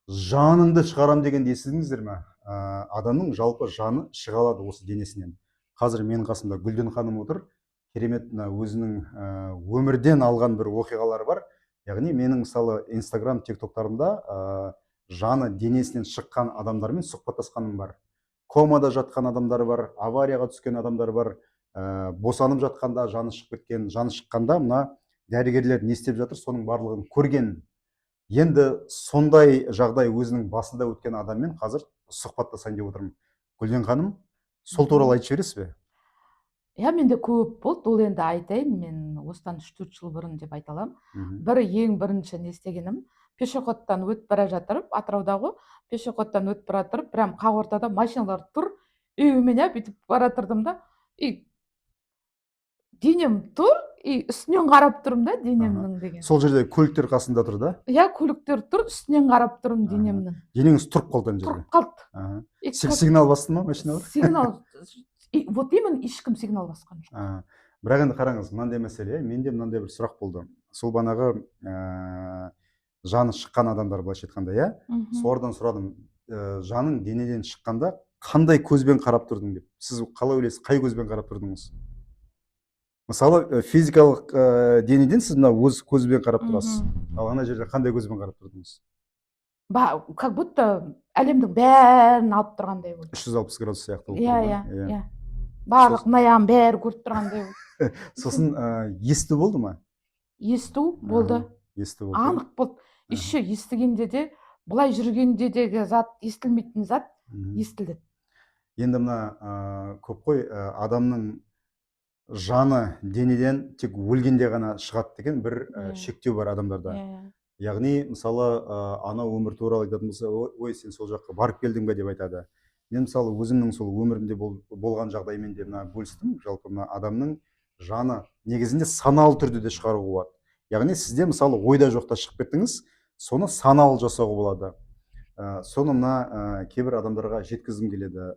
жаныңды шығарам дегенді естідіңіздер ме? Адамның жалпы жаны шыға алады осы денесінен. Қазір менің қасымда Гүлден ханым отыр. Керемет өзінің өмірден алған бір оқиғалары бар. Яғни менің мысалы Инстаграм, тиктоктарымда жаны денесінен шыққан адамдармен сұхбаттасқаным бар. Комада жатқан адамдар бар, аварияға түскен адамдар бар, босанып жатқанда жаны шығып кеткен, жаны шыққанда мына дәрігерлер не істеп жатыр, соның барлығын көрген. Енді сондай жағдай өзінің басында өткен адаммен қазір сұхбаттасайын деп отырмын. Гүлден ханым, сол туралы айтып жібересіз бе? Иә, менде көп болды. Ол енді айтайын, мен осыдан 3-4 жыл бұрын деп айта аламын. Бір ең бірінші не істегенім, пешеходтан өтіп бара жатырып, Атырауда ғой, пешеходтан өтіп бара жатырып, прям қақ ортада машиналар тұр. Мен бүйтіп бара тұрдым да, денем тұр, үстінен қарап тұрмын да, денемнің деген. Сол жерде көліктер қасында тұр да? Иә, көліктер тұр, үстінен қарап тұрмын денемнің. Денеңіз тұрып қалды ана жерде? Тұрып қалды. Сигнал басты ма машиналар? Сигнал, вот именно ешкім сигнал басқан жоқ. Бірақ енді қараңыз, мынандай мәселе, менде мынандай бір сұрақ болды. Сол банағы жаны шыққан адамдар, былайша айтқанда, иә? Солардан сұрадым, жаның денеден шыққанда қандай көзбен қарап тұрдың деп. Сіз қалай ойлайсыз, қай көзбен қарап тұрдыңыз? Мысалы, физикалық денеден сіз мына өз көзбен қарап тұрасыз. Ал ана жерде қандай көзбен қарап тұрдыңыз? Как будто әлемдің бәрін алып тұрғандай болды. 360 градус сияқты болды. Иә. Барлық мынаяғын бәрі көріп тұрғандай болды. Сосын есту болды ма? Есту болды. Анық болды. Еще естігенде де, былай жүргенде дегі зат, естілмейтін зат естілді. Енді мына көп қой, адамның жаны денеден тек өлгенде ғана шығады деген бір шектеу бар адамдарда. Яғни, мысалы, ана өмір туралы айтатын болса, ой, сен сол жаққа барып келдің бе деп айтады. Мен мысалы өзімнің сол өмірімде болған жағдаймен де бөлістім. Жалпы мына адамның жаны негізінде саналы түрде де шығаруға болады. Яғни сізде мысалы ойда жоқта шығып кеттіңіз, соны саналы жасауға болады. Соны мына кейбір адамдарға жеткізгім келеді.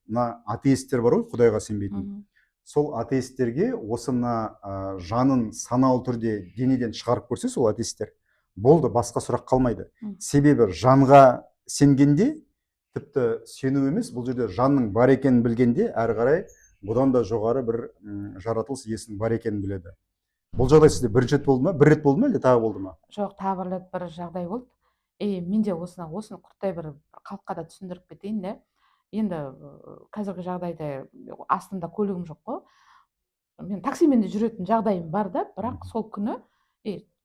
Мына атеисттер бар ғой, Құдайға сенбейтін. Сол атеистерге осы мына жанын саналы түрде денеден шығарып көрсе, сол атеисттер, болды, басқа сұрақ қалмайды. Себебі жанға сенгенде, тіпті сену емес, бұл жерде жанның бар екенін білгенде, әрі қарай бұдан да жоғары бір жаратылыс иесінің бар екенін біледі. Бұл жағдай сізде бірінші рет болды ма? Бір рет болды ма, әлде тағы болды ма? Жоқ, тағы бір жағдай болды. Менде осыны құрттай бір халыққа да түсіндіріп кетейін де. Енді қазіргі жағдайда астымда көлігім жоқ қой. Мен таксимен де жүретін жағдайым бар да, бірақ сол күні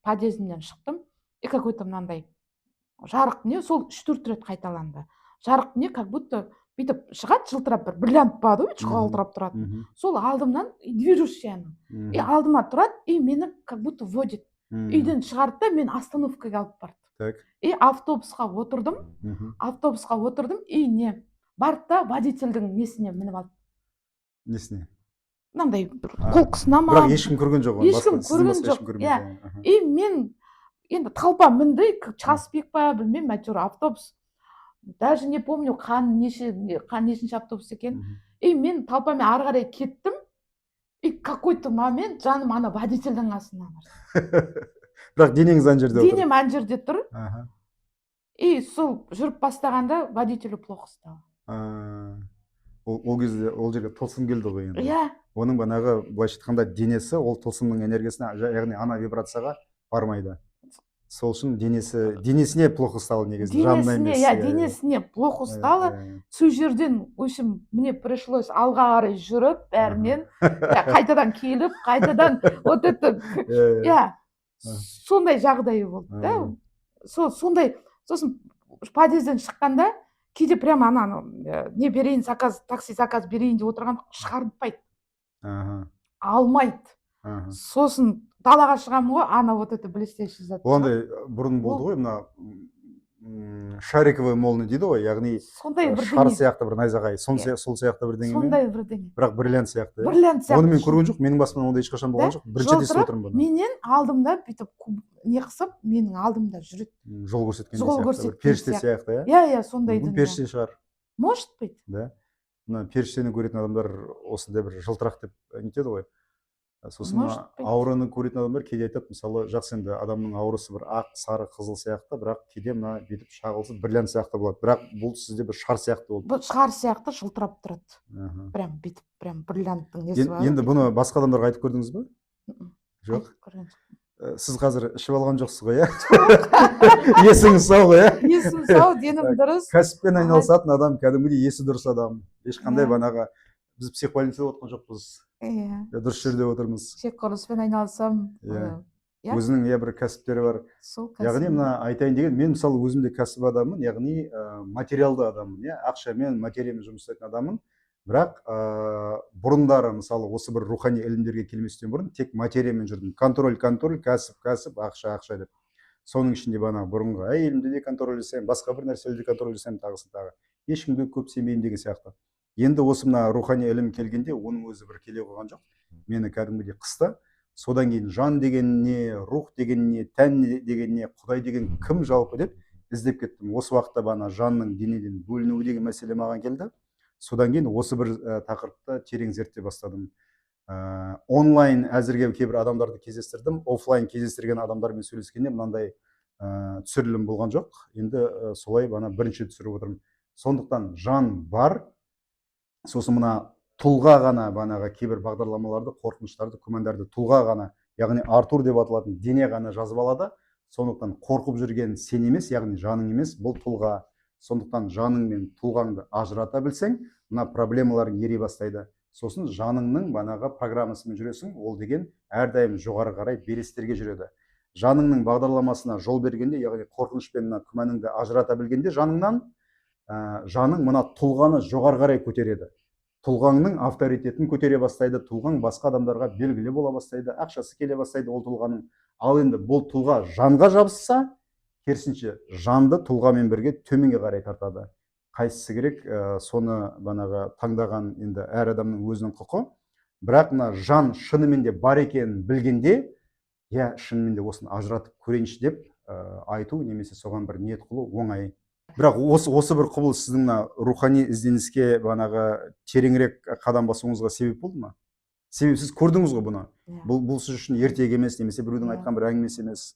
подъездімнен шықтым. Какой-то мынандай жарық не, сол 3-4 рет қайталанды. Жарық не, как будто бүйтіп шығады, жылтырап бір лямп бар ғой, жоғалтырап тұрады. Сол алдымнан движущаяның. Алдыма тұрады, мені как будто водит. Үйден шығарды да, мен остановкаға алып барды. Автобусқа отырдым, не барды да водительдің несіне мініп алды. Несіне? Мынандай қолқысына ма? Бірақ ешкім көрген жоқ. Ешкім көрген жоқ. Мен енді толпа мінді, час-пик па, білмеймін, әйтеуір автобус. Даже не помню, нешінші автобус екен. Мен толпамен ары қарай кеттім. Какой-то момент жаным ана водительдің астына бар. Бірақ денеңіз ана жерде отыр. Денем ана жерде тұр. Сол жүріп бастағанда водителі плохо стало. Ол кезде, ол жерге тылсым келді ғой енді. Иә. Оның банағы, былайша айтқанда, денесі ол тылсымның энергиясына, яғни ана вибрацияға бармайды. Сол үшін денесіне плохо стало негізі, жанына емес. Денесіне плохо стало. Сол жерден, в общем, мне пришлось алға қарай жүріп, бәрінен, қайтадан келіп, қайтадан, вот это, сондай жағдайы болды да. Сондай, сосын подъезден шыққанда, кейде прямо ананы не берейін, такси заказ берейін деп отырған шығармайды. Алмайды. Сосын далаға шығамын ғой, ана вот это блестящий зат. Ондай бұрын болды ғой, мына шариковый молния дейді ғой, яғни шар сияқты бір найзағай, сол сияқты бірдеңе. Сондай бірдеңе. Бірақ бриллиант сияқты. Бриллиант сияқты. Оны мен көрген жоқ, менің басымнан ондай ешқашан болған жоқ. Бірінші рет естіп отырмын бұны. Менен алдымда бүйтіп не қысып, менің алдымда жүреді. Жол көрсеткен сияқты, періште сияқты, иә, сондай дүние. Періште шығар. Может быть. Да. Мына періштені көретін адамдар осындай бір жылтырақ деп нетеді ғой. сосын Может быть. аураны көретін адамдар кейде айтады, мысалы жақсы енді адамның аурасы бір ақ, сары, қызыл сияқты, бірақ кейде мына бүйтіп шағылысып бриллиант сияқты болады, бірақ бұл сізде бір шар сияқты болды. Бұл шар сияқты жылтырап тұрады. Аха. Прям бүйтіп, прям бриллианттың несі бар. Енді бұны басқа адамдарға айтып көрдіңіз бе? Жоқ. Айтып көрген жоқпын. Сіз қазір ішіп алған жоқсыз ғой, иә? Есіңіз сау ғой, иә? Есім сау, денім дұрыс. Кәсіппен айналысатын адам, кәдімгідей есі дұрыс адам. Ешқандай Иә. банаға біз психбольницада отқан жоқпыз. Иә. Дұрыс жерде отырмыз. Шек құрылыспен айналысам. Иә. Иә. Өзінің бір кәсіптері бар. Сол Яғни кәсібім. мына айтайын деген, мен мысалы өзімде кәсіп адаммын, яғни материалды адаммын, иә, ақшамен, материямен жұмыс жасайтын адаммын. Бірақ бұрындары мысалы осы бір рухани ілімдерге келместен бұрын тек материямен жүрдім. Контроль, кәсіп, ақша деп. Соның ішінде бұрынғы әйелімді де контроль жасаймын, басқа бір нәрселерді де контроль жасаймын, тағысын тағы. Ешкімге көп сенбеймін деген сияқты. Енді осы мына рухани ілім келгенде оның өзі бір келе қойған жоқ. Мені кәдімгідей қысты. Содан кейін жан деген не, рух деген не, тән деген не, құдай деген кім жалпы деп іздеп кеттім. Осы уақытта жанның денеден бөлінуі деген мәселе маған келді. Содан кейін осы бір тақырыпты терең зерттей бастадым. Онлайн әзірге кейбір адамдарды кездестірдім. Офлайн кездестірген адамдармен сөйлескенде мынандай түсірілім болған жоқ. Енді солай бірінші түсіріп отырмын. Сондықтан жан бар. Сосын мына тұлға ғана кейбір бағдарламаларды, қорқыныштарды, күмәндарды тұлға ғана, яғни Артур деп аталатын дене ғана жазып алады. Сондықтан қорқып жүрген сен емес, яғни жаның емес, бұл тұлға. Сондықтан жаның мен тұлғаңды ажырата білсең, мына проблемаларың ери бастайды. Сосын жаныңның программасымен жүресің, ол деген әрдайым жоғары қарай белестерге жүреді. Жаныңның бағдарламасына жол бергенде, яғни қорқыныш пен күмәніңді ажырата білгенде жаныңнан, жаның мына тұлғаны жоғары қарай көтереді. Тұлғаңның авторитетін көтере бастайды, тұлғаң басқа адамдарға белгілі бола бастайды, ақшасы келе бастайды ол тұлғаның. Ал енді бұл тұлға жанға жабысса, керісінше жанды тұлғамен бірге төменге қарай тартады. Қайсысы керек, соны таңдаған енді әр адамның өзінің құқы. Бірақ мына жан шынымен де бар екенін білгенде, иә, шынымен де осыны ажыратып көрейінші деп айту, немесе соған бір ниет қылу оңай. Бірақ осы бір құбылыс сіздің рухани ізденіске тереңірек қадам басуыңызға себеп болды ма? Себебі сіз көрдіңіз ғой бұны. Бұл сіз үшін ертегі емес, немесе біреудің айтқан бір әңгімесі емес.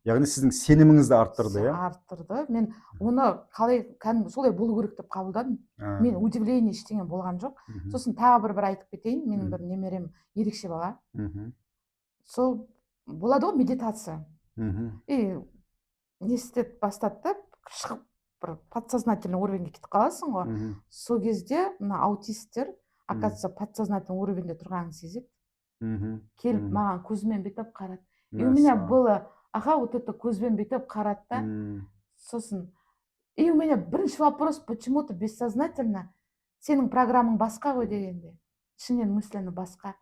Яғни сіздің сеніміңізді арттырды, иә? Арттырды. Мен оны қалай солай болу керек деп қабылдадым. Мен удивление ештеңе болған жоқ. Сосын тағы бір айтып кетейін. Менің бір немерем ерекше бала. Сол болады ғой медитация. И не істеп бастады, шығып бір подсознательный уровеньге кетіп қаласың ғой. Сол кезде мына аутисттер, оказывается, подсознательный уровеньде тұрғанын сезеді. Келіп маған көзімен бүйтіп қарады. И у меня было, вот это көзбен бүйтіп қарады да. Сосын, и у меня бірінші вопрос, почему-то бессознательно сенің программың басқа ғой дегенде. Ішінен мыслені басқа.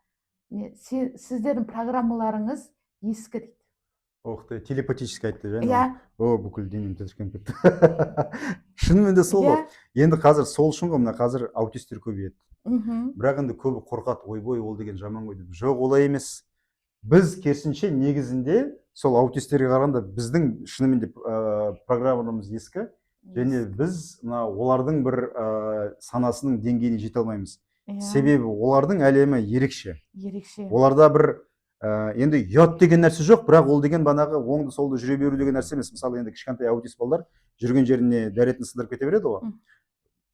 Сіздердің программаларыңыз ескі дейді. Ох ты, телепатически айтты, және? Иә. Бүкіл денем тітіркеніп кетті. Шынымен де сол ғой. Енді қазір сол үшін ғой, қазір аутистер көбейеді. Бірақ енді көбі қорқады, ойбой, ол деген жаман ғой деп. Жоқ, олай емес. Біз керісінше негізінде сол аутистерге қарағанда біздің шынымен де программамыз ескі, және біз олардың бір санасының деңгейіне жете алмаймыз. Себебі олардың әлемі ерекше. Оларда бір енді ұят деген нәрсе жоқ, бірақ ол деген оңды солды жүре беру деген нәрсе емес. Мысалы енді кішкентай аутист балалар жүрген жеріне дәретін сындырып кете береді ғой.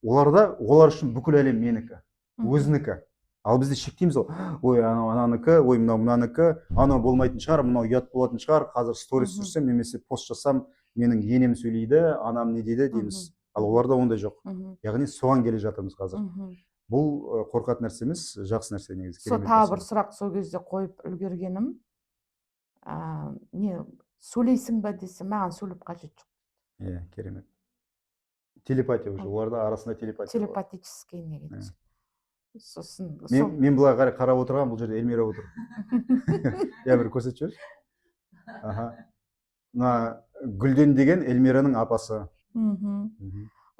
Олар үшін бүкіл әлем менікі, өзінікі. Ал бізде шектейміз ғой, ой, ананікі, ой, мынанікі, анау болмайтын шығар, мынау ұят болатын шығар, қазір сторис түсірсем, немесе пост жасам, менің енем сөйлейді, анам не дейді дейміз. Ал оларда ондай жоқ. Яғни соған келе жатырмыз қазір. Бұл қорқатын нәрсе емес, жақсы нәрсе негізі. Сол тағы бір сұрақ сол кезде қойып үлгергенім, сөйлейсің ба десе, маған сөйлеп қажет жоқ. Иә, керемет. Телепатия уже, оларда арасында телепатия бар. Телепатический неге. Сосын мен былай қарап отырған, бұл жерде Эльмира отыр. Я бір көрсетіп жіберші. Мына Гүлден деген Эльмираның апасы.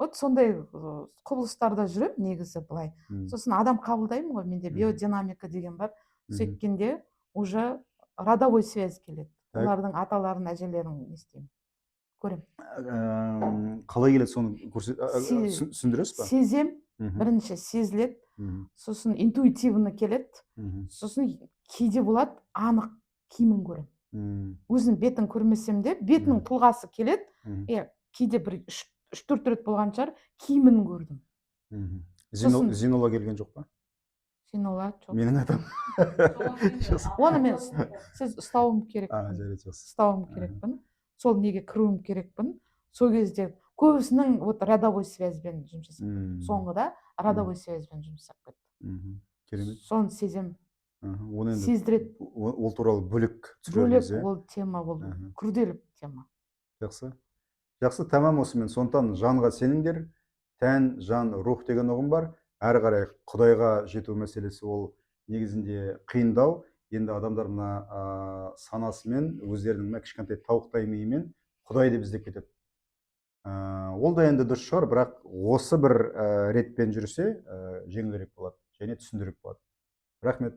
Вот сондай құбылыстарда жүріп негізі былай. Сосын адам қабылдаймын ғой, менде биодинамика деген бар. Сөйткенде уже родовой связь келеді. Олардың аталарын, әжелерін не істеймін. Көрем. Қалай келеді соны түсіндіресіз ба? Сезем, бірінші сезіледі. Сосын интуитивно келеді. Сосын кейде болады анық киімін көремін. Мгм. Өзінің бетін көрмесем де, бетінің Мгм. тұлғасы келеді. Мгм. Кейде бір 3-4 рет болған шығар, киімін көрдім. Мгм. Сосын Зинола келген жоқ па? Зинола жоқ. Менің атам. Оны мен сіз ұстауым керекпін. Жарайды, жақсы. Ұстауым керекпін. Сол неге кіруім керекпін. Сол кезде көбісінің вот родовой связьбен жұмыс жасап кетті. Соңғыда родовой связьбен жұмыс жасап кетті. Мгм. Керемет. Соны сезем. Оны енді Сездіреді. ол туралы бөлек Бөлек түсірерміз, иә? ол тема, ол күрделі тема. Жақсы. Жақсы, тамам, осымен. Сондықтан жанға сеніңдер. Тән, жан, рух деген ұғым бар. Әрі қарай Құдайға жету мәселесі ол негізінде қиындау. Енді адамдар мына санасымен, өздерінің мына кішкентай тауықтай миымен Құдайды іздеп кетеді. Ол да енді дұрыс шығар, бірақ осы бір ретпен жүрсе жеңілірек болады және түсіндірек болады. Рахмет.